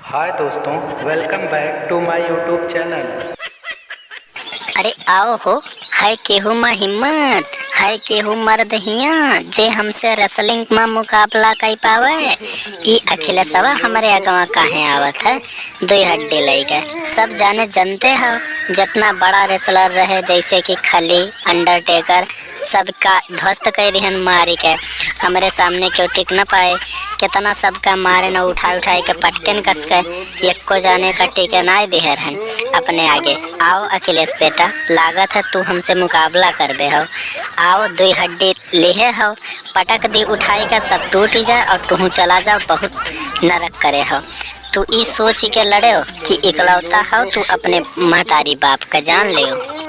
हाय दोस्तों, welcome back to my YouTube channel. अरे आओ हो, है केहू में हिम्मत, है केहू मर्द हिया जे हमसे रेसलिंग में मुकाबला कर पावे। ई अखिलेशवा हमारे अगवा काहे आवत है, दुई हड्डी लइके सब जाने जनते हो। जितना बड़ा रेसलर रहे जैसे कि खली, अंडरटेकर, सबका ध्वस्त कर दिहन मारी के, हमारे सामने क्यों टिक न पाए। कितना सबका मारे न उठा उठाए के पटकन कस के, एक को जाने का टिके ना दिहर हन अपने आगे। आओ अखिलेश बेटा, लागत है तू हमसे मुकाबला कर बे हो। आओ दुई हड्डी लेहे हो, पटक दी उठाई का सब टूट ही जाए और तू चला जाओ, बहुत नरक करे हो। तू ई सोच के लड़े हो कि इकलौता हो, तू अपने महतारी बाप का जान ले हो।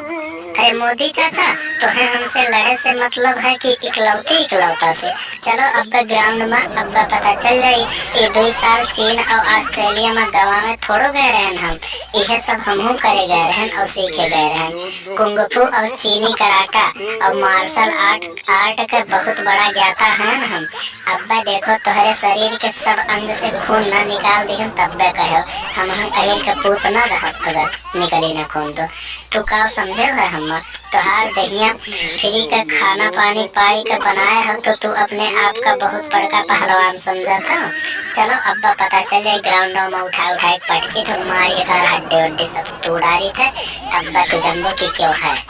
अरे मोदी चाचा, तुम्हें हमसे लड़े से मतलब है कि इकलौता से। चलो अब ग्राउंड में अब पता चल जाई। ये 2 साल चीन और ऑस्ट्रेलिया में गवा में थोड़ो गए रहन हम। यह सब हमहू करे गए रहन और सीखे गए रहन। कुंग फू और चीनी कराटा और मार्शल आर्ट का बहुत बड़ा ज्ञाता है हम। अब देखो तुम्हारे शरीर के सब अंग से खून न निकाल दी हम तब कहो हम अहिल के पूत न रह, अगर निकली न खून तो का समझे है हम तोहार दहिया फ्री का खाना पानी पाई का बनाए हो तो तू अपने आप का बहुत बड़का पहलवान समझा था। चलो अब पता चल जाए ग्राउंड में उठा पटकी तो मारी हड्डी वड्डी सब तोड़ रही थे। अब तू जम्बो की क्यों है।